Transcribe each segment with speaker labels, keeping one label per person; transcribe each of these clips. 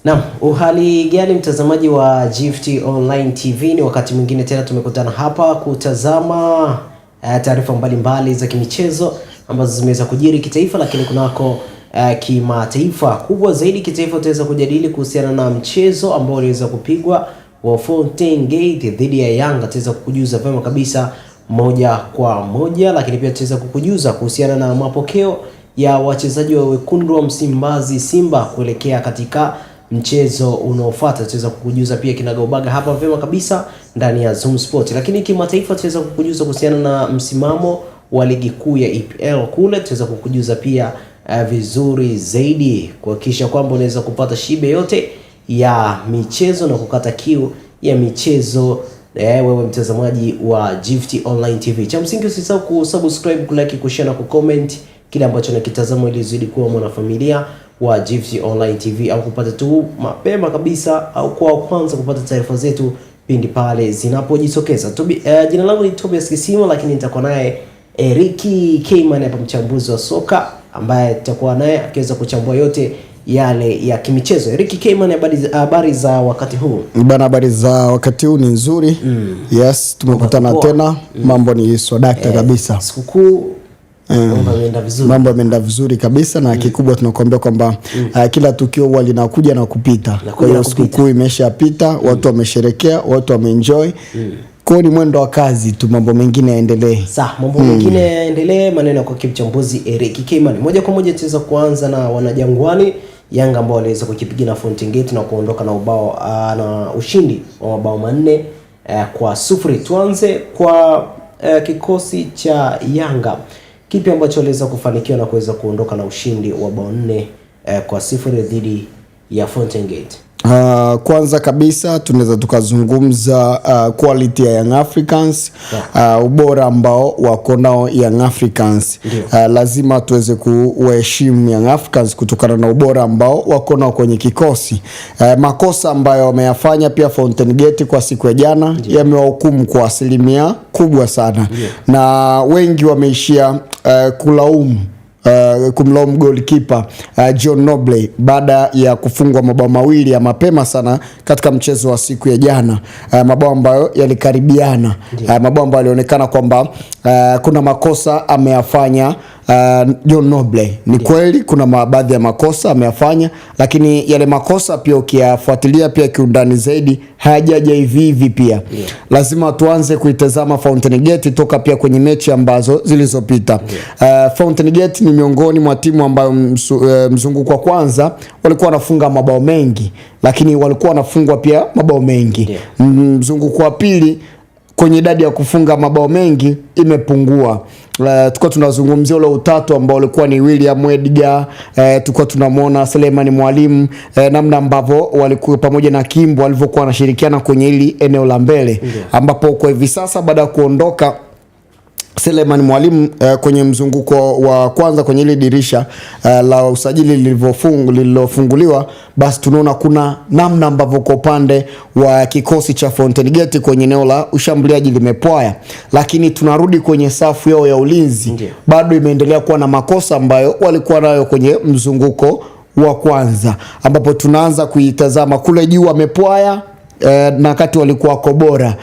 Speaker 1: Naam, uhali gani mtazamaji wa Gift Online TV? Ni wakati mwingine tena tumekutana hapa kutazama taarifa mbalimbali za kimichezo ambazo zimeweza kujiri kitaifa, lakini kunako kimataifa. Kubwa zaidi kitaifa tutaweza kujadili kuhusiana na mchezo ambao uliweza kupigwa wa Fountain Gate dhidi ya Yanga. Tutaweza kukujuza vyema kabisa moja kwa moja, lakini pia tutaweza kukujuza kuhusiana na mapokeo ya wachezaji wa wekundu wa Msimbazi Simba kuelekea katika mchezo unaofuata. Tutaweza kukujuza pia kinagaubaga hapa vyema kabisa ndani ya Zoom Sport. Lakini kimataifa tutaweza kukujuza kuhusiana na msimamo wa ligi kuu ya EPL kule. Tutaweza kukujuza pia vizuri zaidi kuhakikisha kwamba unaweza kupata shibe yote ya michezo na kukata kiu ya michezo wewe mtazamaji wa Gift Online TV. Cha msingi usisahau kusubscribe, kulike, kushare na kucomment kile ambacho unakitazama ili uzidi kuwa mwanafamilia wa Gift Online TV au kupata tu mapema kabisa au kwa kwanza kupata taarifa zetu pindi pale zinapojitokeza. Jina langu ni Tobias Kisima, lakini nitakuwa naye Eric Kayman hapa, mchambuzi wa soka ambaye tutakuwa naye akiweza kuchambua yote yale ya kimichezo. Eric Kayman, habari za wakati huu?
Speaker 2: Bana, habari za wakati huu ni nzuri. Yes, tumekutana tena. Mambo ni swadakta kabisa.
Speaker 1: Sikukuu mambo
Speaker 2: yameenda vizuri kabisa, na kikubwa tunakuambia kwamba kila tukio huwa linakuja na kupita. Kwa hiyo sikukuu imeshapita, watu wamesherekea, watu wameenjoy. Kwa ni mwendo wa kazi tu, mambo mengine yaendelee.
Speaker 1: Sawa, mambo mengine yaendelee. Maneno kwa kimchambuzi Eric Kayman. Moja kwa moja tuweza kuanza na wanajangwani Yanga ambao waliweza kukipiga na Fountain Gate na kuondoka na ubao na ushindi wa mabao 4 kwa 0. Tuanze kwa kikosi cha Yanga. Kipi ambacho waliweza kufanikiwa na kuweza kuondoka na ushindi wa bao 4 kwa 0 dhidi ya Fountain Gate?
Speaker 2: Kwanza kabisa tunaweza tukazungumza quality ya Young Africans, ubora ambao wako nao Young Africans. Lazima tuweze kuheshimu Young Africans kutokana na ubora ambao wako nao kwenye kikosi. Makosa ambayo wameyafanya pia Fountain Gate kwa siku ya jana yamewahukumu kwa asilimia kubwa sana. Na wengi wameishia kumlaumu goalkeeper John Noble baada ya kufungwa mabao mawili ya mapema sana katika mchezo wa siku ya jana, mabao ambayo yalikaribiana, mabao ambayo yalionekana kwamba kuna makosa ameyafanya John Noble. Ni kweli kuna baadhi ya makosa ameyafanya, lakini yale makosa pia ukiyafuatilia pia kiundani zaidi hajaja hivi pia. Lazima tuanze kuitazama Fountain Gate toka pia kwenye mechi ambazo zilizopita. Fountain Gate ni miongoni mwa timu ambayo mzunguko wa kwanza walikuwa wanafunga mabao mengi, lakini walikuwa wanafungwa pia mabao mengi. Mzunguko wa pili kwenye idadi ya kufunga mabao mengi imepungua. Tulikuwa tunazungumzia ule utatu ambao ulikuwa ni William Edgar, tulikuwa tunamwona Selemani Mwalimu, namna ambavyo walikuwa pamoja na Kimbo walivyokuwa wanashirikiana kwenye hili eneo la mbele, ambapo kwa hivi sasa baada ya kuondoka Selemani Mwalimu kwenye mzunguko wa kwanza kwenye ile dirisha la usajili lililofunguliwa, basi tunaona kuna namna ambavyo kwa upande wa kikosi cha Fountain Gate kwenye eneo la ushambuliaji limepwaya, lakini tunarudi kwenye safu yao ya ulinzi bado imeendelea kuwa na makosa ambayo walikuwa nayo kwenye mzunguko wa kwanza, ambapo tunaanza kuitazama kule juu wamepwaya na wakati walikuwa bora.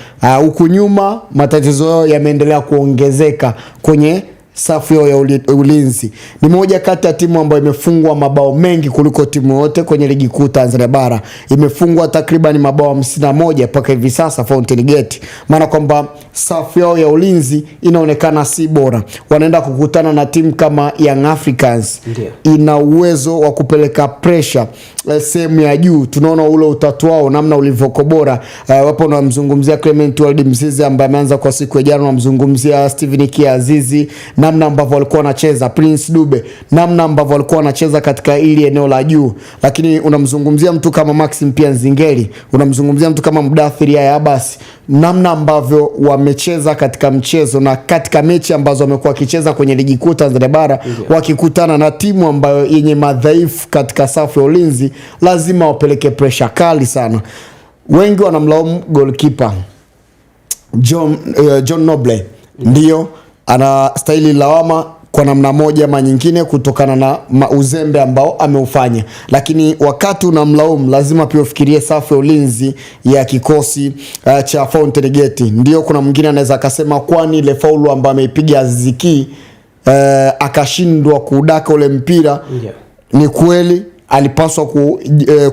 Speaker 2: Huku nyuma matatizo yao yameendelea kuongezeka kwenye safu yao ya ulinzi. Ni moja kati ya timu ambayo imefungwa mabao mengi kuliko timu yote kwenye ligi kuu Tanzania bara. Imefungwa takriban mabao 51 mpaka hivi sasa Fountain Gate. Maana kwamba safu yao ya ulinzi inaonekana si bora. Wanaenda kukutana na timu kama Young Africans. Ina uwezo wa kupeleka pressure sehemu ya juu. Tunaona ule utatu wao namna ulivyokuwa bora. Wapo na mzungumzia Clement Walid Mzize ambaye ameanza kwa siku ya jana, na mzungumzia Steven Kiazizi, namna ambavyo walikuwa wanacheza Prince Dube, namna ambavyo walikuwa wanacheza katika ili eneo la juu. Lakini unamzungumzia mtu kama Maxim pia Nzingeli, unamzungumzia mtu kama Mudathir ya Abbas, namna ambavyo wamecheza katika mchezo na katika mechi ambazo wamekuwa wakicheza kwenye ligi kuu Tanzania bara, wakikutana na timu ambayo yenye madhaifu katika safu ya ulinzi, lazima wapeleke pressure kali sana. Wengi wanamlaumu goalkeeper John Noble. Ndio ana staili lawama kwa namna moja ama nyingine kutokana na uzembe ambao ameufanya, lakini wakati unamlaumu lazima pia ufikirie safu ya ulinzi ya kikosi cha Fountain Gate. Ndio kuna mwingine anaweza akasema kwani ile faulu ambayo ameipiga Aziz Ki akashindwa kudaka ule mpira, ni kweli alipaswa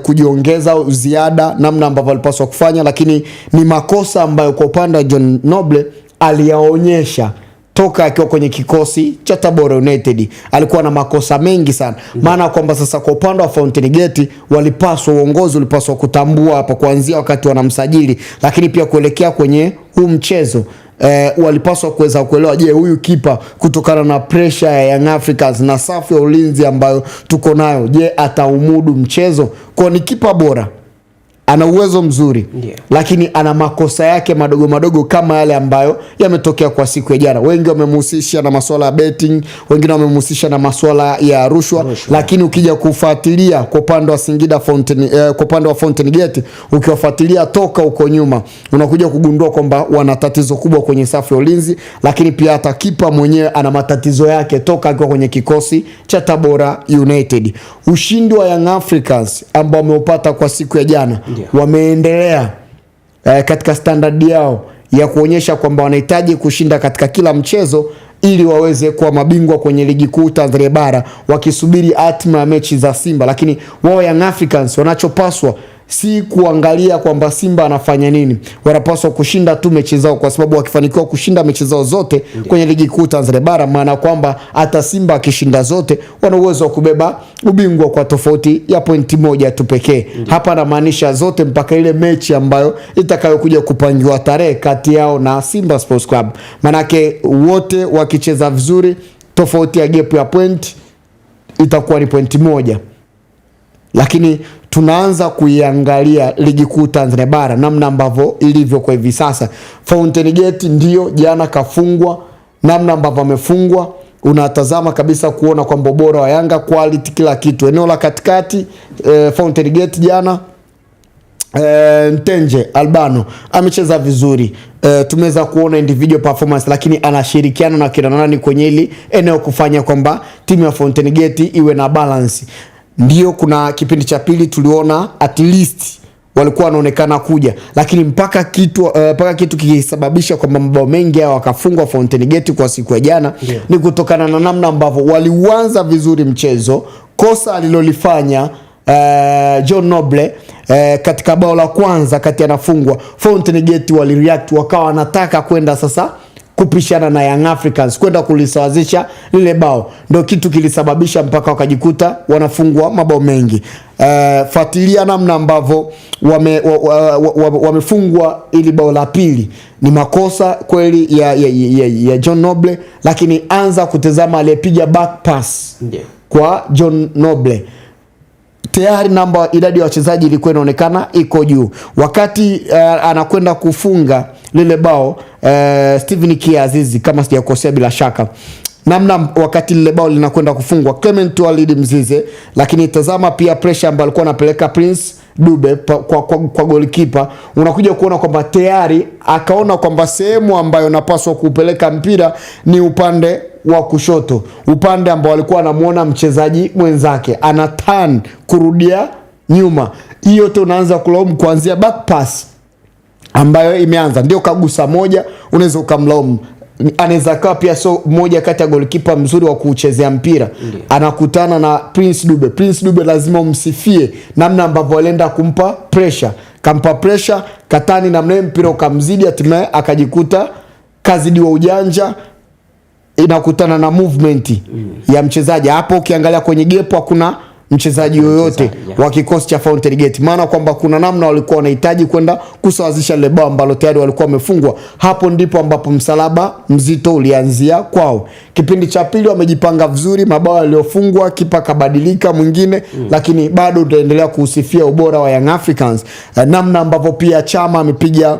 Speaker 2: kujiongeza ziada namna ambavyo alipaswa kufanya, lakini ni makosa ambayo kwa upande wa John Noble aliyaonyesha toka akiwa kwenye kikosi cha Tabora United. Alikuwa na makosa mengi sana. Maana kwamba sasa kwa upande wa Fountain Gate walipaswa, uongozi ulipaswa kutambua hapa kuanzia wakati wanamsajili, lakini pia kuelekea kwenye huu mchezo walipaswa kuweza kuelewa, je, huyu kipa kutokana na pressure ya Young Africans na safu ya ulinzi ambayo tuko nayo, je, ataumudu mchezo? Kwa ni kipa bora, ana uwezo mzuri, lakini ana makosa yake madogo madogo kama yale ambayo yametokea kwa siku ya jana. Wengi wamemhusisha na masuala ya betting, wengine wamemhusisha na masuala ya rushwa, lakini ukija kufuatilia kwa upande wa Singida Fountain, kwa upande wa Fountain Gate, ukiwafuatilia toka huko nyuma, unakuja kugundua kwamba wana tatizo kubwa kwenye safu ya ulinzi, lakini pia hata kipa mwenyewe ana matatizo yake toka akiwa kwenye kikosi cha Tabora United. Ushindi wa Young Africans ambao wameupata kwa siku ya jana, wameendelea katika standard yao ya kuonyesha kwamba wanahitaji kushinda katika kila mchezo ili waweze kuwa mabingwa kwenye ligi kuu Tanzania bara, wakisubiri hatima ya mechi za Simba. Lakini wao Young Africans wanachopaswa si kuangalia kwamba Simba anafanya nini, wanapaswa kushinda tu mechi zao, kwa sababu wakifanikiwa kushinda mechi zao zote kwenye ligi kuu Tanzania bara, maana kwamba hata Simba akishinda zote wana uwezo wa kubeba ubingwa kwa tofauti ya pointi moja tu pekee. Hapa namaanisha zote mpaka ile mechi ambayo itakayokuja kupangiwa tarehe kati yao na Simba Sports Club. Manake wote wakicheza vizuri, tofauti ya gap ya point itakuwa ni pointi moja. Lakini tunaanza kuiangalia ligi kuu Tanzania bara namna ambavyo ilivyo kwa hivi sasa. Fountain Gate ndio jana kafungwa, namna ambavyo amefungwa unatazama kabisa kuona kwamba ubora wa Yanga, quality, kila kitu. Eneo la katikati Fountain Gate jana Ntenje Albano amecheza vizuri. Tumeweza kuona individual performance, lakini anashirikiana na kina nani kwenye hili eneo kufanya kwamba timu ya Fountain Gate iwe na balance. Ndio kuna kipindi cha pili tuliona at least walikuwa wanaonekana kuja, lakini mpaka kitu kikisababisha kwamba mabao mengi hao wakafungwa Fountain Gate kwa siku ya jana, ni kutokana na namna ambavyo waliuanza vizuri mchezo. Kosa alilolifanya John Noble katika bao la kwanza kati anafungwa, Fountain Gate walireact, wakawa wanataka kwenda sasa kupishana na Young Africans, kwenda kulisawazisha lile bao. Ndio kitu kilisababisha mpaka wakajikuta wanafungwa mabao mengi. Fuatilia namna ambavyo wamefungwa ili bao la pili. Ni makosa kweli ya John Noble, lakini anza kutazama aliyepiga back pass kwa John Noble. Tayari idadi ya wachezaji ilikuwa inaonekana iko juu. Wakati anakwenda kufunga lile bao Steven Kiazizi, kama sijakosea bila shaka, namna wakati lile bao linakwenda kufungwa, Clement Walid Mzize, lakini tazama pia pressure ambayo alikuwa anapeleka Prince Dube kwa goalkeeper, unakuja kuona kwamba tayari akaona kwamba sehemu ambayo napaswa kupeleka mpira ni upande wa kushoto, upande ambao alikuwa anamuona mchezaji mwenzake ana turn kurudia nyuma. Hiyo tu unaanza kulaumu kuanzia back pass ambayo imeanza, ndio kagusa moja, unaweza ukamlaumu. Anaweza kawa pia moja kati ya goalkeeper mzuri wa kuchezea mpira. Anakutana na Prince Dube. Prince Dube lazima umsifie namna ambavyo alienda kumpa pressure. Kampa pressure katani na mpira ukamzidi, hatimaye akajikuta kazidiwa ujanja, inakutana na movement ya mchezaji. Hapo ukiangalia kwenye gap hakuna mchezaji yoyote wa kikosi cha Fountain Gate, maana kwamba kuna namna walikuwa wanahitaji kwenda kusawazisha ile bao ambalo tayari walikuwa wamefungwa. Hapo ndipo ambapo msalaba mzito ulianzia kwao. Kipindi cha pili wamejipanga vizuri, mabao yaliyofungwa, kipa kabadilika mwingine, lakini bado utaendelea kuusifia ubora wa Young Africans. Namna ambavyo pia Chama amepiga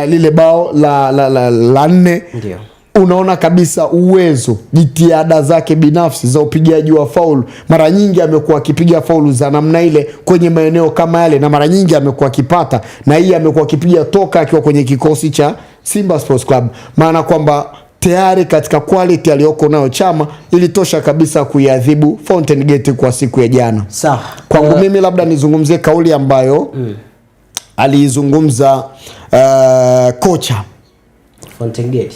Speaker 2: lile bao la 4. Ndio unaona kabisa uwezo, jitihada zake binafsi za upigaji wa faulu. Mara nyingi amekuwa akipiga faulu za namna ile kwenye maeneo kama yale, na mara nyingi amekuwa akipata, na hii amekuwa akipiga toka akiwa kwenye kikosi cha Simba Sports Club. Maana kwamba tayari katika quality aliyoko nayo Chama ilitosha kabisa kuiadhibu Fountain Gate kwa siku ya jana.
Speaker 1: Sawa.
Speaker 2: Kwangu mimi labda nizungumzie kauli ambayo aliizungumza kocha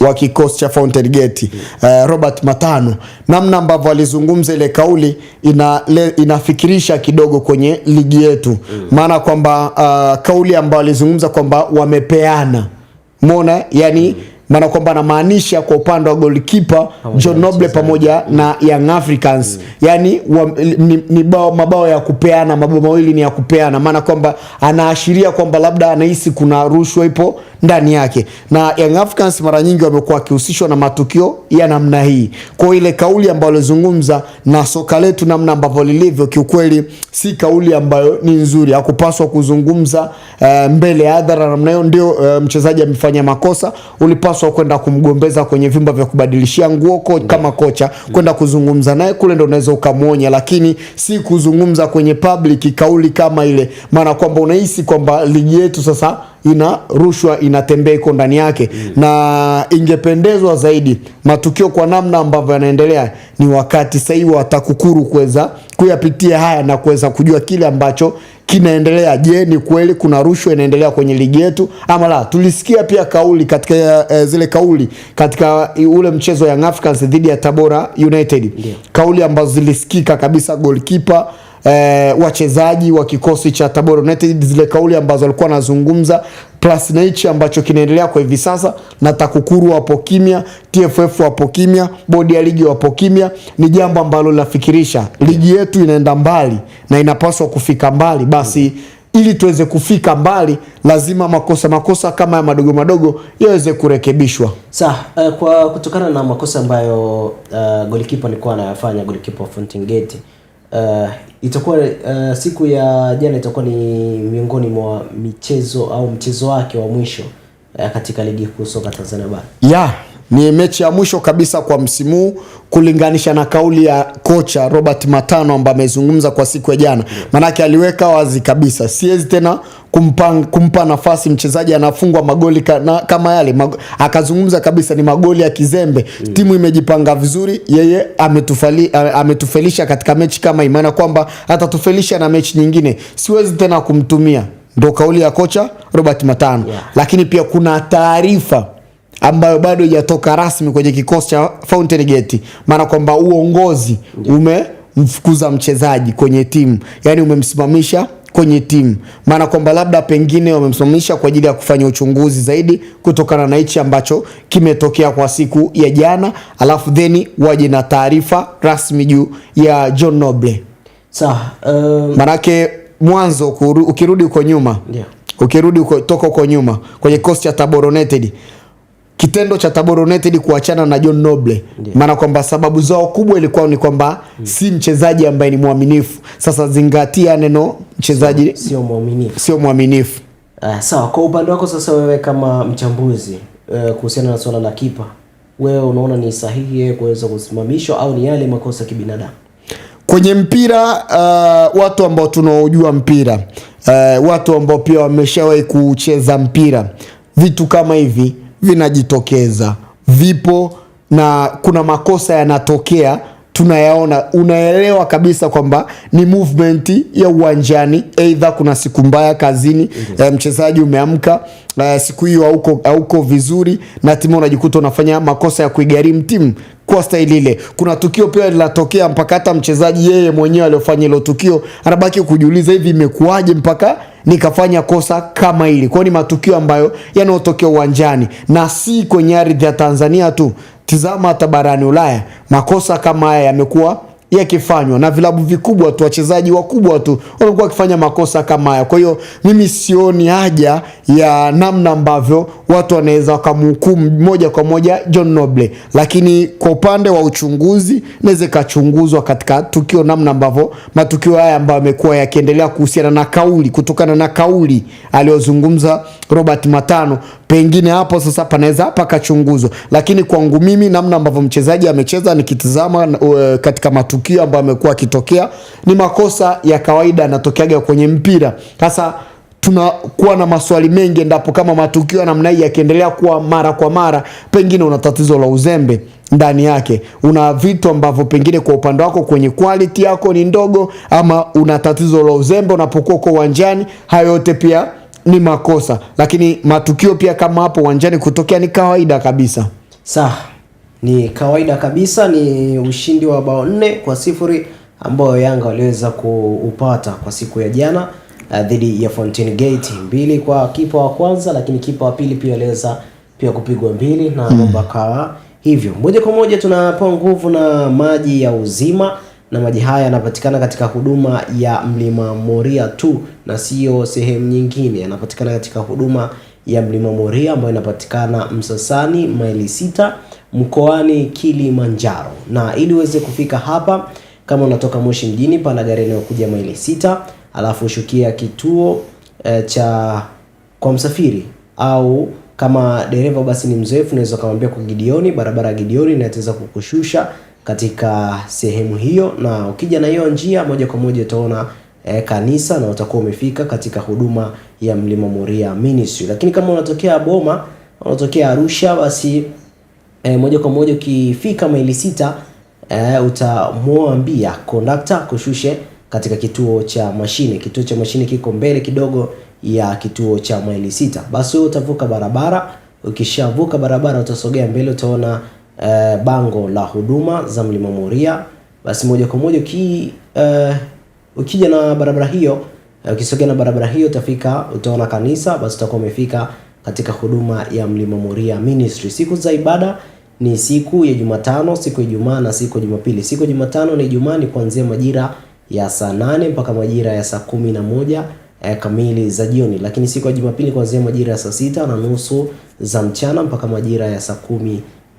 Speaker 2: wa kikosi cha Fountain Gate Robert Matano. Namna ambavyo alizungumza ile kauli inafikirisha kidogo kwenye ligi yetu. Maana kwamba kauli ambayo alizungumza kwamba wamepeana. Umeona? Yani maana kwamba anamaanisha kwa upande wa goalkeeper John Noble pamoja na Young Africans, yani ni mabao ya kupeana, mabao mawili ni ya kupeana. Maana kwamba anaashiria kwamba labda anahisi kuna rushwa ipo ndani yake, na Young Africans mara nyingi wamekuwa wakihusishwa na matukio ya namna hii. Kwa ile kauli ambayo alizungumza na soka letu namna ambavyo lilivyo, kiukweli si kauli ambayo ni nzuri. Hakupaswa kuzungumza mbele ya hadhara namna hiyo. Ndio mchezaji amefanya makosa, ulipaswa kwenda kumgombeza kwenye vyumba vya kubadilishia nguo kama kocha, kwenda kuzungumza naye kule, ndio unaweza ukamuonya, lakini si kuzungumza kwenye public kauli kama ile. Maana kwamba unahisi kwamba ligi yetu sasa ina rushwa inatembea iko ndani yake. Na ingependezwa zaidi matukio kwa namna ambavyo yanaendelea, ni wakati sahihi wa TAKUKURU kuweza kuyapitia haya na kuweza kujua kile ambacho kinaendelea. Je, ni kweli kuna rushwa inaendelea kwenye ligi yetu ama la? Tulisikia pia kauli katika zile kauli katika ule mchezo Young Africans dhidi ya Tabora United. Kauli ambazo zilisikika kabisa, goalkeeper, wachezaji wa kikosi cha Tabora United, zile kauli ambazo walikuwa wanazungumza, plus na hichi ambacho kinaendelea kwa hivi sasa, na TAKUKURU wapo kimya, TFF wapo kimya, bodi ya ligi wapo kimya. Ni jambo ambalo linafikirisha. Ligi yetu inaenda mbali na inapaswa kufika mbali. Basi ili tuweze kufika mbali, lazima makosa kama ya madogo madogo yaweze kurekebishwa.
Speaker 1: Kwa kutokana na makosa ambayo goalkeeper alikuwa anayafanya, goalkeeper Fountain Gate, itakuwa siku ya jana itakuwa ni miongoni mwa michezo au mchezo wake wa mwisho katika ligi kuu soka Tanzania bara.
Speaker 2: Ni mechi ya mwisho kabisa kwa msimu, kulinganisha na kauli ya kocha Robert Matano ambaye amezungumza kwa siku ya jana. Manake aliweka wazi kabisa, siwezi tena kumpa nafasi mchezaji anafungwa magoli kama yale. Akazungumza kabisa ni magoli ya kizembe. Timu imejipanga vizuri, yeye ametufelisha katika mechi kama imana kwamba atatufelisha na mechi nyingine, siwezi tena kumtumia. Ndio kauli ya kocha Robert Matano. Lakini pia kuna taarifa ambayo bado haijatoka rasmi kwenye kikosi cha Fountain Gate, maana kwamba uongozi umemfukuza mchezaji kwenye timu, yani umemsimamisha kwenye timu. Maana kwamba labda pengine wamemsimamisha kwa ajili ya kufanya uchunguzi zaidi kutokana na hichi ambacho kimetokea kwa siku ya jana, alafu then waje na taarifa rasmi juu ya John Noble. Manake mwanzo ukirudi uko nyuma, toka uko nyuma kwenye kikosi cha Tabora United, kitendo cha Tabora United kuachana na John Noble, maana kwamba sababu zao kubwa ilikuwa ni kwamba si mchezaji ambaye ni muaminifu. Sasa zingatia neno mchezaji sio muaminifu.
Speaker 1: Kwa upande wako sasa, wewe kama mchambuzi kuhusiana na swala la kipa, wewe unaona ni sahihi kuweza kusimamishwa au ni yale makosa kibinadamu?
Speaker 2: Kwenye mpira, watu ambao tunaojua mpira, watu ambao pia wameshawahi kucheza mpira, vitu kama hivi vinajitokeza, vipo, na kuna makosa yanatokea, tunayaona. Unaelewa kabisa kwamba ni movement ya uwanjani, either kuna siku mbaya kazini, mchezaji umeamka siku hiyo hauko vizuri, na timu unajikuta unafanya makosa ya kuigharimu timu kwa staili ile. Kuna tukio pia linatokea mpaka hata mchezaji yeye mwenyewe aliyofanya hilo tukio anabaki kujiuliza, hivi imekuaje mpaka nikafanya kosa kama hili? Kwa ni matukio ambayo yanayotokea uwanjani na si kwenye ardhi ya Tanzania tu. Tizama hata barani Ulaya, makosa kama haya yamekuwa yakifanywa na vilabu vikubwa tu, wachezaji wakubwa tu wamekuwa wakifanya makosa kama haya. Kwa hiyo mimi sioni haja ya namna ambavyo watu wanaweza kumhukumu moja kwa moja John Noble, lakini kwa upande wa uchunguzi naweza kachunguzwa katika tukio, namna ambavyo matukio haya ambayo yamekuwa yakiendelea kuhusiana na kauli, kutokana na kauli aliyozungumza Robert Matano, pengine hapo sasa panaweza pakachunguzwa. Lakini kwangu mimi, namna ambavyo mchezaji amecheza, nikitazama katika matukio ambayo yamekuwa yakitokea, ni makosa ya kawaida yanatokeaga kwenye mpira. Sasa tunakuwa na maswali mengi endapo kama matukio ya namna hii yakiendelea kuwa mara kwa mara, pengine una tatizo la uzembe ndani yake, una vitu ambavyo pengine kwa upande wako kwenye quality yako ni ndogo, ama una tatizo la uzembe unapokuwa kwa uwanjani. Hayo yote pia ni makosa, lakini matukio pia kama hapo uwanjani kutokea ni kawaida kabisa.
Speaker 1: Sawa, ni kawaida kabisa. Ni ushindi wa bao 4-0 ambao Yanga waliweza kuupata kwa siku ya jana dhidi ya Fountain Gate. 2 kwa kipa wa kwanza, lakini kipa wa pili pia aliweza pia kupigwa 2 na mambo kawa hivyo. Moja kwa moja tunapewa nguvu na maji ya uzima, na maji haya yanapatikana katika huduma ya Mlima Moria tu na sio sehemu nyingine. Yanapatikana katika huduma ya Mlima Moria ambayo inapatikana Msasani maili 6 mkoani Kilimanjaro. Na ili uweze kufika hapa, kama unatoka Moshi mjini, panda gari inayokuja maili 6, alafu shukia kituo cha kwa msafiri, au kama dereva basi ni mzoefu unaweza kumwambia kwa Gideoni, barabara ya Gideoni, na itaweza kukushusha katika sehemu hiyo. Na ukija na hiyo njia moja kwa moja utaona kanisa na utakuwa umefika katika huduma ya Mlima Moria Ministry. Lakini kama unatokea Boma, unatokea Arusha, basi moja kwa moja ukifika maili 6 utamwambia conductor kushushe katika kituo cha mashine. Kituo cha mashine kiko mbele kidogo ya kituo cha maili 6. Basi wewe utavuka barabara. Ukishavuka barabara utasogea mbele, utaona bango la huduma za Mlima Moria. Basi moja kwa moja ukija na barabara hiyo, ukisogea na barabara hiyo utafika, utaona kanisa. Basi utakuwa umefika katika huduma ya Mlima Moria Ministry. Siku za ibada ni siku ya Jumatano, siku ya Ijumaa na siku ya Jumapili. Siku ya Jumatano na Ijumaa ni kuanzia majira ya saa 8 mpaka majira ya saa 11 kamili za jioni, lakini siku ya Jumapili kuanzia majira ya saa 6:30 za mchana mpaka majira ya saa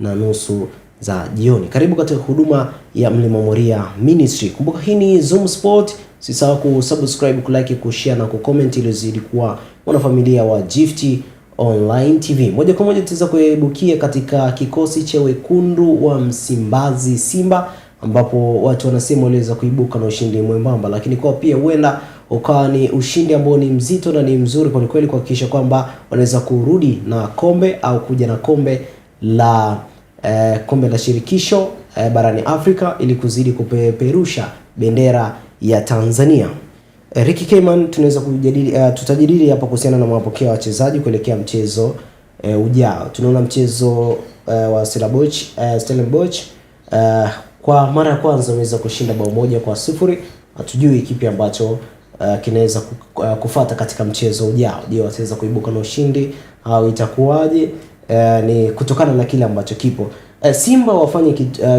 Speaker 1: 10:30 za jioni. Karibu katika huduma ya Mlima Moria Ministry. Kumbuka hii ni Zoom Sport. Usisahau kusubscribe, kulike, kushare na kucomment ili uzidi kuwa mwanafamilia wa Gift Online TV. Moja kwa moja tutaweza kuibukia katika kikosi cha wekundu wa Msimbazi Simba, ambapo watu wanasema waliweza kuibuka na ushindi mwembamba, lakini kwa pia huenda ukawa ni ushindi ambao ni mzito na ni mzuri kwa kweli, kuhakikisha kwamba wanaweza kurudi na kombe au kuja na kombe la shirikisho barani Afrika ili kuzidi kupeperusha bendera ya Tanzania. Ricky Kayman tunaweza kujadili, tutajadili hapa kuhusiana na mapokeo ya wachezaji kuelekea mchezo ujao. Tunaona mchezo wa Stellenbosch kwa mara ya kwanza wameweza kushinda bao 1-0. Hatujui kipi ambacho kinaweza kufuata katika mchezo ujao. Je, wataweza kuibuka na ushindi au itakuwaje? Ni kutokana na kile ambacho kipo. Simba wafanye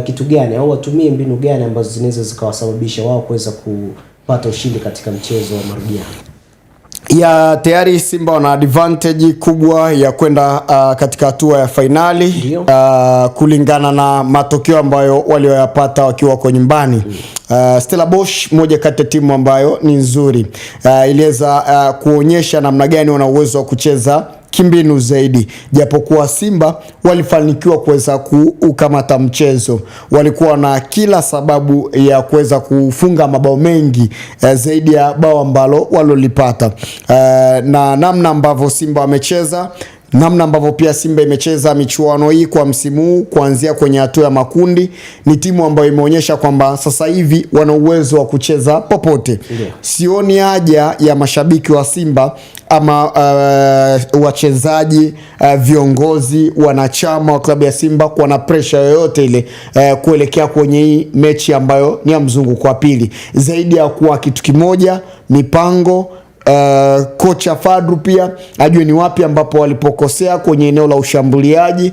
Speaker 1: kitu gani au watumie mbinu gani ambazo zinaweza zikawasababisha wao kuweza kupata ushindi katika mchezo wa marudiano?
Speaker 2: Ya tayari Simba wana advantage kubwa ya kwenda katika hatua ya finali kulingana na matokeo ambayo walioyapata wakiwa kwa nyumbani. Stellenbosch moja kati ya timu ambayo ni nzuri, iliweza kuonyesha namna gani wana uwezo wa kucheza kimbinu zaidi, japokuwa Simba walifanikiwa kuweza kukamata mchezo. Walikuwa na kila sababu ya kuweza kufunga mabao mengi zaidi ya bao ambalo walolipata. Na namna ambavyo Simba wamecheza, namna ambavyo pia Simba imecheza michuano hii kwa msimu huu kuanzia kwenye hatua ya makundi, ni timu ambayo imeonyesha kwamba sasa hivi wana uwezo wa kucheza popote. Sioni haja ya mashabiki wa Simba ama wachezaji, viongozi, wanachama wa klabu ya Simba kuwa na pressure yoyote ile kuelekea kwenye hii mechi ambayo ni ya mzunguko wa pili, zaidi ya kuwa kitu kimoja, mipango. Kocha Fadru pia ajue ni wapi ambapo walipokosea kwenye eneo la ushambuliaji,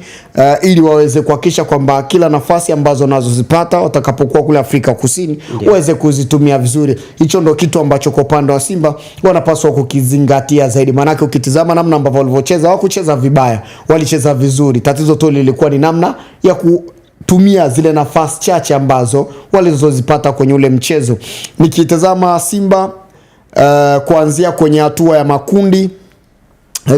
Speaker 2: ili waweze kuhakikisha kwamba kila nafasi ambazo nazozipata watakapokuwa kule Afrika Kusini waweze kuzitumia vizuri. Hicho ndo kitu ambacho kwa upande wa Simba wanapaswa kukizingatia zaidi, maana ukitizama namna ambavyo walivyocheza, hawakucheza vibaya, walicheza vizuri. Tatizo tu lilikuwa ni namna ya kutumia zile nafasi chache ambazo walizozipata kwenye ule mchezo. Nikitazama Simba kuanzia kwenye hatua ya makundi,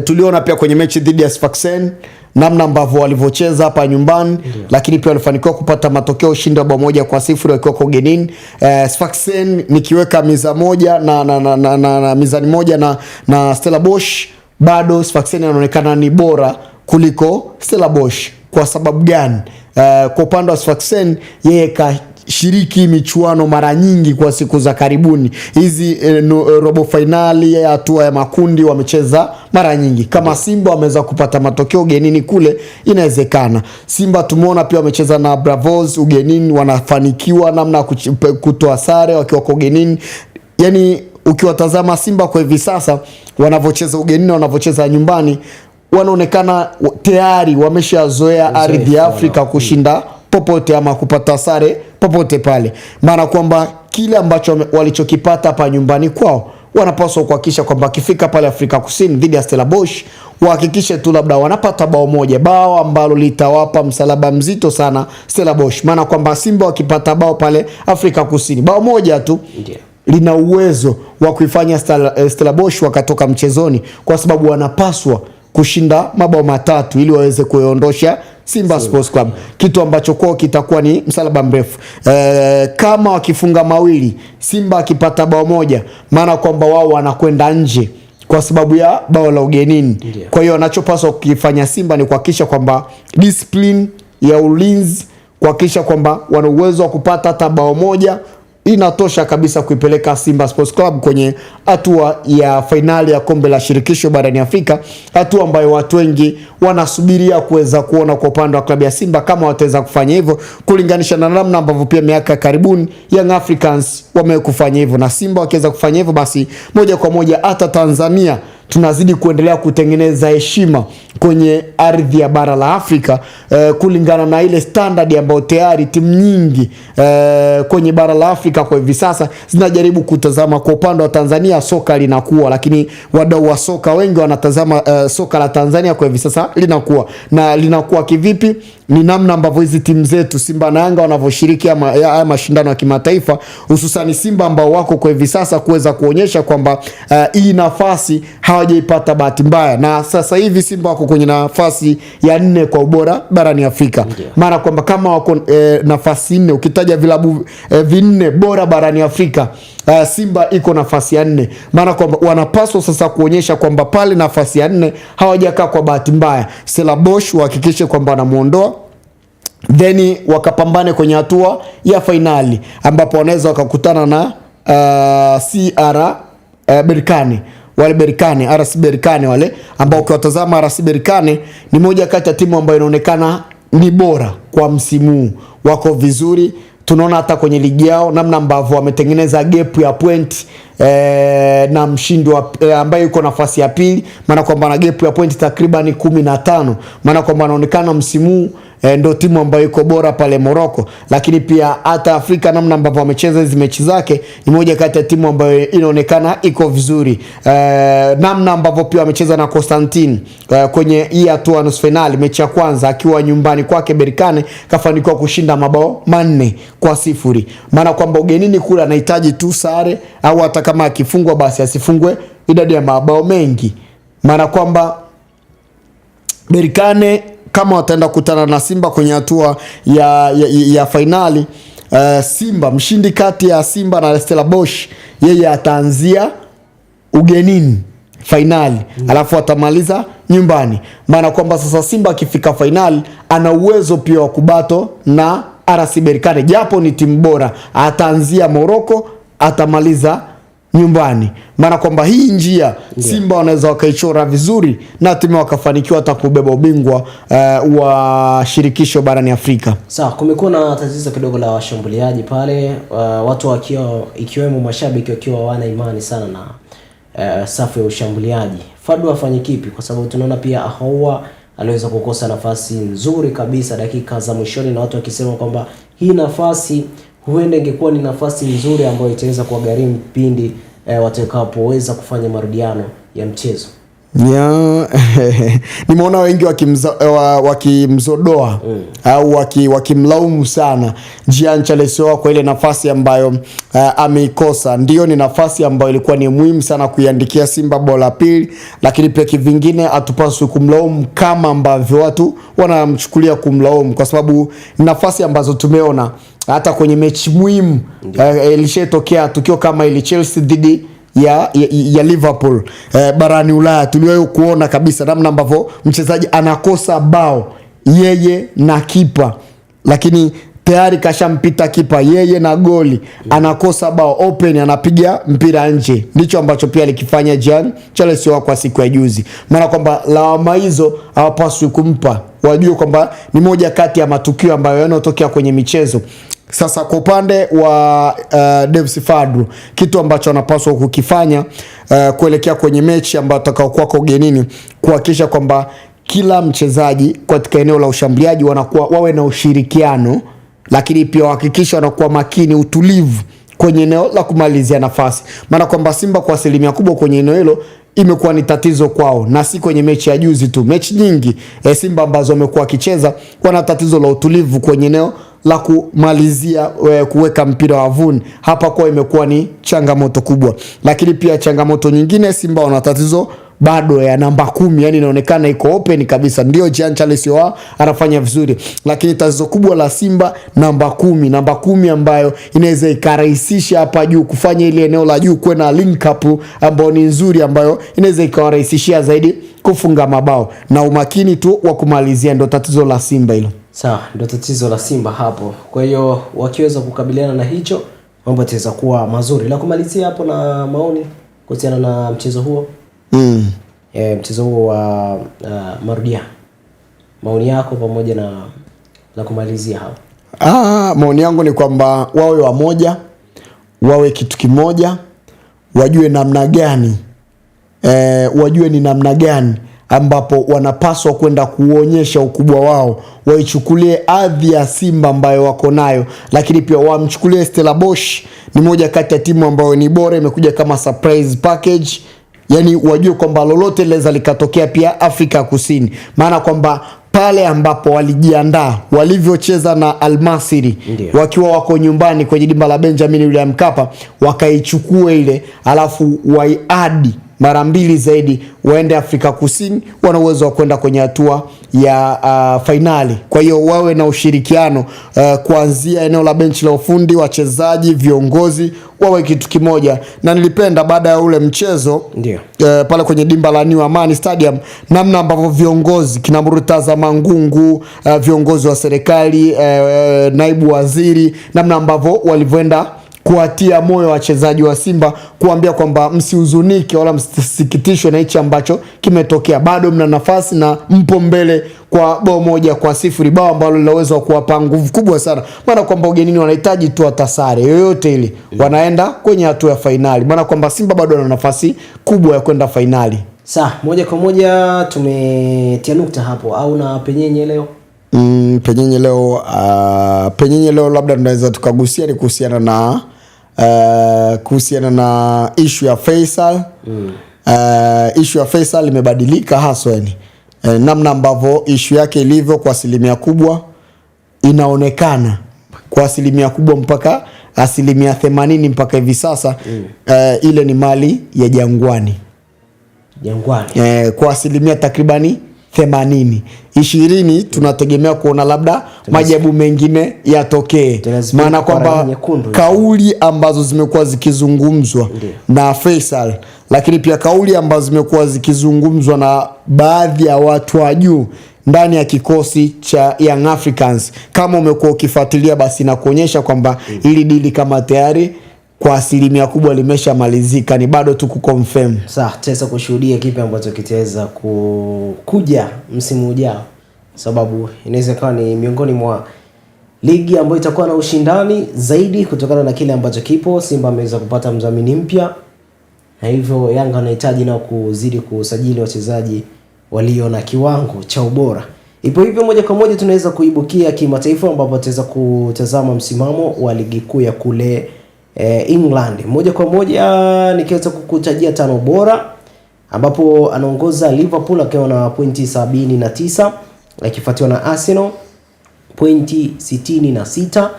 Speaker 2: Tuliona pia kwenye mechi dhidi ya Sfaxien namna ambavyo walivyocheza hapa nyumbani, lakini pia walifanikiwa kupata matokeo, ushindi wa 1-0 wakiwa kwa ugenini. Sfaxien nikiweka mizani moja na Stellenbosch, bado Sfaxien anaonekana ni bora kuliko Stellenbosch. Kwa sababu gani? Kwa upande wa Sfaxien, yeye kashiriki michuano mara nyingi kwa siku za karibuni. Hizi robo finali ya hatua ya makundi wamecheza mara nyingi. Kama Simba wameweza kupata matokeo ugenini kule, inawezekana. Simba tumeona pia wamecheza na Bravos ugenini, wanafanikiwa namna kutoa sare wakiwa kwa ugenini. Yani ukiwatazama Simba kwa hivi sasa wanavyocheza ugenini, wanavyocheza nyumbani, wanaonekana tayari wameshazoea ardhi ya Afrika kushinda popote ama kupata sare popote pale. Maana kwamba kile ambacho walichokipata hapa nyumbani kwao, wanapaswa kuhakikisha kwamba kifika pale Afrika Kusini dhidi ya Stellenbosch, wahakikishe tu labda wanapata bao moja, bao ambalo litawapa msalaba mzito sana Stellenbosch. Maana kwamba Simba wakipata bao pale Afrika Kusini, bao moja tu, lina uwezo wa kuifanya Stellenbosch wakatoka mchezoni, kwa sababu wanapaswa kushinda mabao 3 ili waweze kuondosha Simba Sports Club, kitu ambacho kwao kitakuwa ni msalaba mrefu. Kama wakifunga mawili, Simba akipata bao moja, maana kwamba wao wanakwenda nje kwa sababu ya bao la ugenini. Kwa hiyo wanachopaswa kukifanya Simba ni kuhakikisha kwamba discipline ya ulinzi, kuhakikisha kwamba wana uwezo wa kupata hata bao moja, inatosha kabisa kuipeleka Simba Sports Club kwenye hatua ya fainali ya kombe la shirikisho barani Afrika, hatua ambayo watu wengi wanasubiria kuweza kuona kwa upande wa klabu ya Simba kama wataweza kufanya hivyo, kulinganisha na namna ambavyo pia miaka karibuni Young Africans wamekufanya hivyo. Na Simba wakiweza kufanya hivyo, basi moja kwa moja hata Tanzania tunazidi kuendelea kutengeneza heshima kwenye ardhi ya bara la Afrika, kulingana na ile standard ambayo tayari timu nyingi kwenye bara la Afrika kwa hivi sasa zinajaribu kutazama. Kwa upande wa Tanzania soka linakuwa, lakini wadau wa soka wengi wanatazama soka la Tanzania kwa hivi sasa linakuwa. Na linakuwa kivipi? Ni namna ambavyo hizi timu zetu Simba na Yanga wanavyoshiriki haya mashindano ya kimataifa, hususan Simba ambao wako kwa hivi sasa kuweza kuonyesha kwamba hii nafasi hawajaipata bahati mbaya. Na sasa hivi Simba wako kwenye nafasi ya 4 kwa ubora barani Afrika. Maana kwamba kama wako nafasi 4, ukitaja vilabu 4 bora barani Afrika, Simba iko nafasi ya 4. Maana kwamba wanapaswa sasa kuonyesha kwamba pale nafasi ya 4 hawajakaa kwa bahati mbaya. Stellenbosch wahakikishe kwamba wanamuondoa, then wakapambane kwenye hatua ya finali ambapo wanaweza wakakutana na CR Berkane. Wale Berkane, RS Berkane wale ambao ukiwatazama RS Berkane ni moja kati ya timu ambayo inaonekana ni bora kwa msimu, wako vizuri. Tunaona hata kwenye ligi yao namna ambavyo wametengeneza gap ya point na mshindi ambaye yuko nafasi ya pili, maana kwamba na gap ya point takriban 15, maana kwamba anaonekana msimu ndio timu ambayo iko bora pale Morocco. Lakini pia hata Afrika namna ambavyo wamecheza hizo mechi zake ni moja kati ya timu ambayo inaonekana iko vizuri. Namna ambavyo pia wamecheza na Constantine kwenye hii hatua nusu finali, mechi ya kwanza akiwa nyumbani kwake Berkane kafanikiwa kushinda mabao 4-0, maana kwamba ugenini kule anahitaji tu sare, au hata kama akifungwa basi asifungwe idadi ya mabao mengi. Maana kwamba Berkane kama wataenda kukutana na Simba kwenye hatua ya finali, Simba mshindi kati ya Simba na Stellenbosch, yeye ataanzia ugenini finali, alafu atamaliza nyumbani. Maana kwamba sasa Simba akifika finali ana uwezo pia wa kubato na RS Berkane, japo ni timu bora, ataanzia Morocco atamaliza nyumbani. Maana kwamba hii njia Simba wanaweza wakaichora vizuri na timu wakafanikiwa hata kubeba ubingwa wa shirikisho barani Afrika.
Speaker 1: Sawa, kumekuwa na tatizo kidogo la washambuliaji pale, watu wakiwa ikiwemo mashabiki wakiwa wana imani sana na safu ya ushambuliaji. Fadu afanye kipi? Kwa sababu tunaona pia Ahoua aliweza kukosa nafasi nzuri kabisa dakika za mwishoni, na watu wakisema kwamba hii nafasi huenda ingekuwa ni nafasi nzuri ambayo itaweza kuwagharimu pindi watakapoweza kufanya marudiano ya mchezo.
Speaker 2: Nimeona wengi wakimzodoa au wakimlaumu sana Jean Charles Ahoua kwa ile nafasi ambayo ameikosa. Ndio, ni nafasi ambayo ilikuwa ni muhimu sana kuiandikia Simba bao la pili, lakini pia kivingine hatupaswi kumlaumu kama ambavyo watu wanamchukulia kumlaumu, kwa sababu nafasi ambazo tumeona hata kwenye mechi muhimu ilishatokea tukio kama ile Chelsea dhidi ya Liverpool barani Ulaya. Tuliwahi kuona kabisa namna ambavyo mchezaji anakosa bao yeye na kipa, lakini tayari kashampita kipa yeye na goli, anakosa bao open, anapiga mpira nje. Ndicho ambacho pia alikifanya Jean Charles Ahoua kwa siku ya juzi. Maana kwamba lawama hizo hawapaswi kumpa, wajue kwamba ni moja kati ya matukio ambayo yanayotokea kwenye michezo. Sasa kwa upande wa Davis Fadlu, kitu ambacho anapaswa kukifanya kuelekea kwenye mechi ambayo atakayokuwa kwa ugenini, kuhakikisha kwamba kila mchezaji katika eneo la ushambuliaji wawe na ushirikiano, lakini pia wahakikisha wanakuwa makini, utulivu kwenye eneo la kumalizia nafasi. Maana kwamba Simba kwa asilimia kubwa kwenye eneo hilo imekuwa ni tatizo kwao, na si kwenye mechi ya juzi tu. Mechi nyingi Simba ambazo wamekuwa wakicheza wana tatizo la utulivu kwenye eneo la kumalizia, kuweka mpira wavuni. Hapa kwa imekuwa ni changamoto kubwa, lakini pia changamoto nyingine, Simba wana tatizo bado ya namba 10, yani inaonekana iko open kabisa. Ndio Jean Charles Ahoua anafanya vizuri, lakini tatizo kubwa la Simba namba 10 ambayo inaweza ikarahisisha hapa juu, kufanya ile eneo la juu kuwe na link up ambayo ni nzuri, ambayo inaweza ikawarahisishia zaidi kufunga mabao, na umakini tu wa kumalizia ndio tatizo la Simba hilo.
Speaker 1: Sawa, ndio tatizo la Simba hapo. Kwa hiyo wakiweza kukabiliana na hicho, mambo yataweza kuwa mazuri. La kumalizia hapo na maoni kuhusiana na mchezo huo. Mchezo huo wa marudia. Maoni yako pamoja na la kumalizia hapo.
Speaker 2: Maoni yangu ni kwamba wawe wamoja, wawe kitu kimoja, wajue namna gani wajue ni namna gani ambapo wanapaswa kwenda kuonyesha ukubwa wao, waichukulie adhi ya Simba ambayo wako nayo, lakini pia wamchukulie Stellenbosch. Ni moja kati ya timu ambayo ni bora, imekuja kama surprise package. Yani wajue kwamba lolote laweza likatokea pia Afrika Kusini, maana kwamba pale ambapo walijiandaa, walivyocheza na Al Masry wakiwa wako nyumbani kwenye dimba la Benjamin William Mkapa, wakaichukua ile alafu waiadi mara mbili zaidi, waende Afrika Kusini, wana uwezo wa kwenda kwenye hatua ya finali. Kwa hiyo wawe na ushirikiano kuanzia eneo la benchi la ufundi, wachezaji, viongozi, wawe kitu kimoja. Na nilipenda baada ya ule mchezo pale kwenye dimba la New Amani Stadium, namna ambavyo viongozi kina Murtaza Mangungu, viongozi wa serikali, naibu waziri, namna ambavyo walivyoenda kuatia moyo wachezaji wa Simba, kuambia kwamba msihuzunike wala msisikitishwe na hichi ambacho kimetokea. Bado mna nafasi na mpo mbele kwa bao 1-0, bao ambalo linaweza kuwapa nguvu kubwa sana. Maana kwamba ugenini wanahitaji tu atasare yoyote ile, wanaenda kwenye hatua ya finali. Maana kwamba Simba bado ana nafasi kubwa ya kwenda finali.
Speaker 1: Moja kwa moja tumetia nukta hapo, au na penyenye leo?
Speaker 2: Penyenye leo labda tunaweza tukagusia ni kuhusiana na issue ya Faisal. Issue ya Faisal imebadilika haswa, yani namna ambavyo issue yake ilivyo kwa asilimia kubwa inaonekana kwa asilimia kubwa mpaka asilimia 80 mpaka hivi sasa. Ile ni mali ya Jangwani. Kwa asilimia takribani 80. 20 tunategemea kuona labda majabu mengine yatokee, maana kwamba kauli ambazo zimekuwa zikizungumzwa na Faisal, lakini pia kauli ambazo zimekuwa zikizungumzwa na baadhi ya watu wa juu ndani ya kikosi cha Young Africans, kama umekuwa ukifuatilia, basi na kuonyesha kwamba ili dili kama tayari kwa asilimia kubwa limeshamalizika, ni bado tu kuconfirm.
Speaker 1: Tutaweza kushuhudia kipi ambacho kitaweza kuja msimu ujao, sababu inaweza kuwa ni miongoni mwa ligi ambayo itakuwa na ushindani zaidi kutokana na kile ambacho kipo. Simba ameweza kupata mdhamini mpya, na hivyo Yanga anahitaji na kuzidi kusajili wachezaji walio na kiwango cha ubora. Ipo hivyo moja kwa moja tunaweza kuibukia kimataifa, ambapo tutaweza kutazama msimamo wa ligi kuu ya kule England. Moja kwa moja nikiweza kukutajia 5 bora ambapo anaongoza Liverpool akiwa na pointi 79, akifuatiwa na Arsenal pointi 66.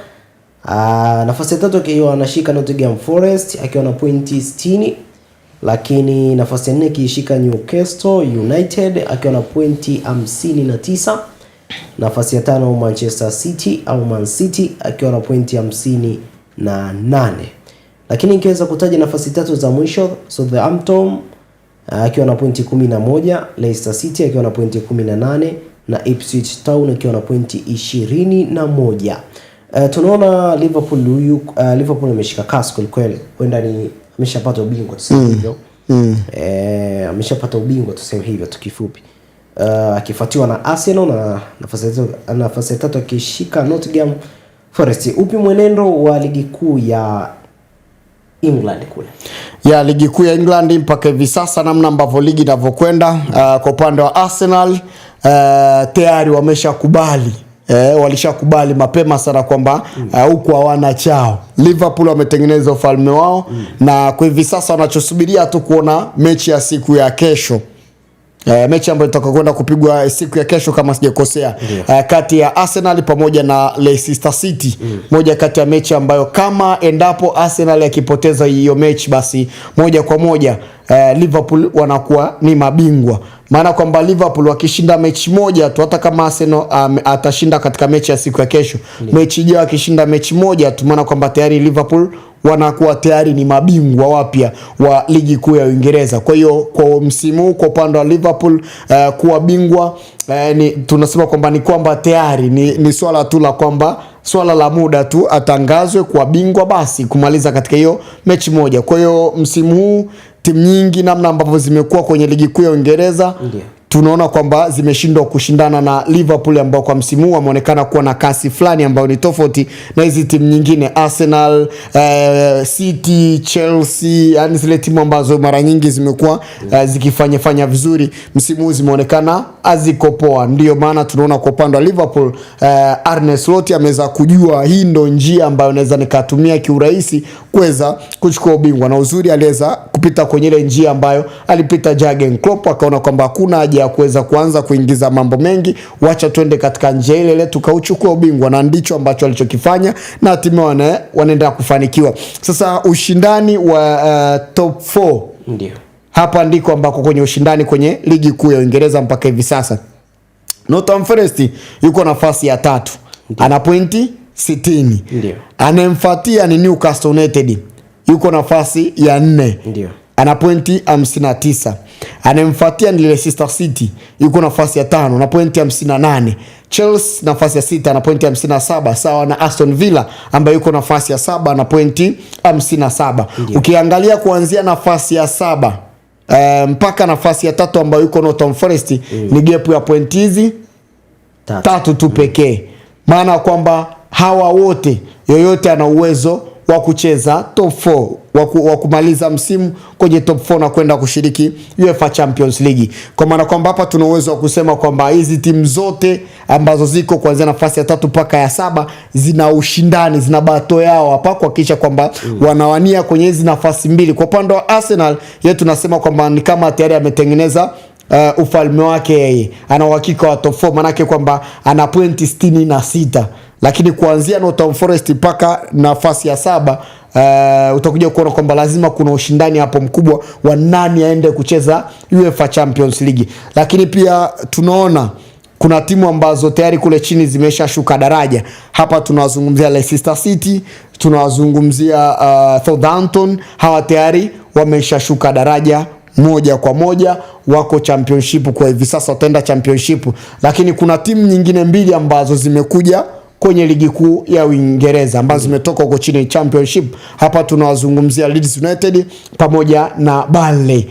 Speaker 1: Nafasi ya tatu akiwa anashika Nottingham Forest akiwa na pointi 60, lakini nafasi ya 4 kiishika Newcastle United akiwa na pointi 59. Nafasi ya 5 Manchester City au Man City akiwa na pointi 58. Lakini ikiweza kutaja nafasi tatu za mwisho, Southampton akiwa na pointi 11, Leicester City akiwa na pointi 18 na Ipswich Town akiwa na pointi 21. Tunaona Liverpool ameshika kasi kweli, kwenda ni ameshapata ubingwa tuseme hivyo. Ameshapata ubingwa tuseme hivyo tukifupi. Akifuatiwa na Arsenal na nafasi ya tatu akishika Nottingham Forest. Upi mwenendo wa ligi kuu ya England kule?
Speaker 2: Ya ligi kuu ya England mpaka hivi sasa, namna ambavyo ligi inavyokwenda, kwa upande wa Arsenal tayari wameshakubali, walishakubali mapema sana kwamba huku hawana chao. Liverpool wametengeneza ufalme wao, na kwa hivi sasa wanachosubiria tu kuona mechi ya siku ya kesho. Mechi ambayo itakwenda kupigwa siku ya kesho kama sijakosea, kati ya Arsenal pamoja na Leicester City. Moja kati ya mechi ambayo kama endapo Arsenal yakipoteza hiyo mechi, basi moja kwa moja Liverpool wanakuwa ni mabingwa. Maana kwamba Liverpool wakishinda mechi moja tu, hata kama Arsenal atashinda katika mechi ya siku ya kesho, mechi ijayo akishinda mechi moja tu, maana kwamba tayari Liverpool wanakuwa tayari ni mabingwa wapya wa ligi kuu ya Uingereza. Kwa hiyo kwa msimu huu kwa upande wa Liverpool kuwa bingwa, tunasema kwamba ni kwamba tayari ni swala tu la kwamba swala la muda tu atangazwe kwa bingwa, basi kumaliza katika hiyo mechi moja. Kwa hiyo msimu huu timu nyingi namna ambavyo zimekuwa kwenye ligi kuu ya Uingereza, tunaona kwamba zimeshindwa kushindana na Liverpool ambao kwa msimu huu wameonekana kuwa na kasi fulani ambayo ni tofauti na hizi timu nyingine, Arsenal, City, Chelsea, yani zile timu ambazo mara nyingi zimekuwa zikifanya vizuri, msimu huu zimeonekana haziko poa. Ndio maana tunaona kwa upande wa Liverpool, Arne Slot ameweza kujua hii ndo njia ambayo naweza nikatumia kiurahisi kuweza kuchukua ubingwa, na uzuri aliweza kupita kwenye ile njia ambayo alipita Jurgen Klopp, akaona kwamba hakuna haja ya kuweza kuanza kuingiza mambo mengi, wacha twende katika njia ile ile tukauchukua ubingwa, na ndicho ambacho alichokifanya na hatimaye wanaenda kufanikiwa. Sasa ushindani wa top 4
Speaker 1: ndio
Speaker 2: hapa ndiko ambako kwenye ushindani kwenye ligi kuu ya Uingereza mpaka hivi sasa, Nottingham Forest yuko nafasi ya 3, ana pointi 60.
Speaker 1: Ndio.
Speaker 2: Anemfuatia ni Newcastle United, yuko nafasi ya 4.
Speaker 1: Ndio.
Speaker 2: Ana pointi 59. Anemfuatia ni Leicester City, yuko nafasi ya 5 na pointi 58. Chelsea nafasi ya 6 na pointi 57, sawa na Aston Villa ambaye yuko nafasi ya 7 na pointi 57. Ukiangalia kuanzia nafasi ya 7 mpaka nafasi ya 3 ambayo yuko Nottingham Forest, ni gap ya pointi hizi 3 tu pekee. Maana kwamba hawa wote yoyote ana uwezo wa kucheza top 4, wa kumaliza msimu kwenye top 4 na kwenda kushiriki UEFA Champions League. Kwa maana kwamba hapa tuna uwezo wa kusema kwamba hizi timu zote ambazo ziko kuanzia nafasi ya 3 mpaka ya 7 zina ushindani, zina bato yao hapa kuhakikisha kwamba wanawania kwenye hizi nafasi mbili. Kwa upande wa Arsenal, yeye tunasema kwamba ni kama tayari ametengeneza ufalme wake yeye. Ana uhakika wa top 4, manake kwamba ana pointi 66. Lakini kuanzia Nottingham Forest mpaka nafasi ya 7 utakuja kuona kwamba lazima kuna ushindani hapo mkubwa wa nani aende kucheza UEFA Champions League. Lakini pia tunaona kuna timu ambazo tayari kule chini zimeshashuka daraja. Hapa tunazungumzia Leicester City, tunazungumzia Southampton. Hawa tayari wameshashuka daraja moja kwa moja, wako championship kwa hivi sasa, wataenda championship. Lakini kuna timu nyingine mbili ambazo zimekuja kwenye ligi kuu ya Uingereza ambazo zimetoka huko chini championship. Hapa tunawazungumzia Leeds United pamoja na Burnley.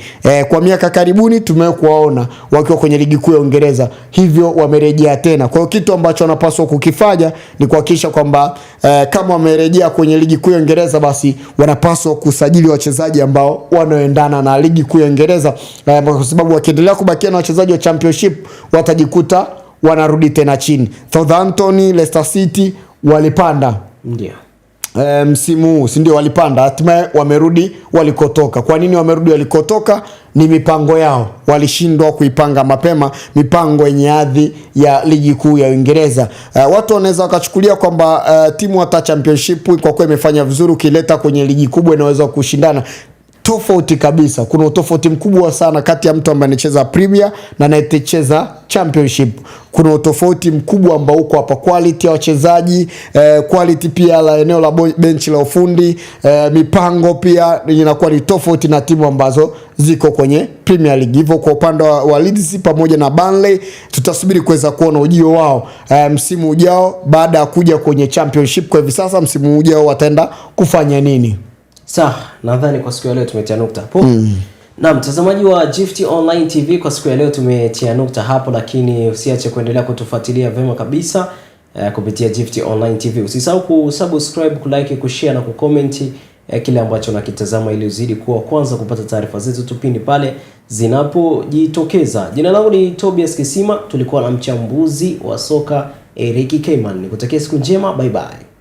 Speaker 2: Kwa miaka karibuni tumekuwaona wakiwa kwenye ligi kuu ya Uingereza, hivyo wamerejea tena. Kwa hiyo kitu ambacho wanapaswa kukifanya ni kuhakikisha kwamba kama wamerejea kwenye ligi kuu ya Uingereza, basi wanapaswa kusajili wachezaji ambao wanaoendana na ligi kuu ya Uingereza, kwa sababu wakiendelea kubakia na wachezaji wa championship watajikuta wanarudi tena chini. Southampton, Leicester City walipanda.
Speaker 1: Ndio.
Speaker 2: Msimu huu si ndio walipanda, hatimaye wamerudi walikotoka. Kwa nini wamerudi walikotoka? ni mipango yao, walishindwa kuipanga mapema mipango yenye hadhi ya ligi kuu ya Uingereza. Watu wanaweza wakachukulia kwamba timu hata championship kwa kweli imefanya vizuri, ukileta kwenye ligi kubwa inaweza kushindana. Tofauti kabisa, kuna utofauti mkubwa sana kati ya mtu ambaye anacheza Premier na anayecheza Championship. Kuna utofauti mkubwa ambao uko hapa, quality ya wachezaji, quality pia la eneo la benchi la ufundi, mipango pia inakuwa ni tofauti na timu ambazo ziko kwenye Premier League. Hivyo kwa upande wa Leeds pamoja na Burnley tutasubiri kuweza kuona ujio wao msimu ujao baada ya kuja kwenye Championship. Kwa hivi sasa msimu ujao wataenda kufanya nini?
Speaker 1: Sawa, nadhani kwa siku ya leo tumetia nukta hapo. Na mtazamaji wa Gift Online TV, kwa siku ya leo tumetia nukta hapo, lakini usiache kuendelea kutufuatilia vema kabisa kupitia Gift Online TV. Usisahau kusubscribe, kulike, kushare na kucomment kile ambacho unakitazama ili uzidi kuwa kwanza kupata taarifa zetu tupindi pale zinapojitokeza. Jina langu ni Tobias Kisima, tulikuwa na mchambuzi wa soka Eric Kayman. Nikutakia siku njema, bye bye.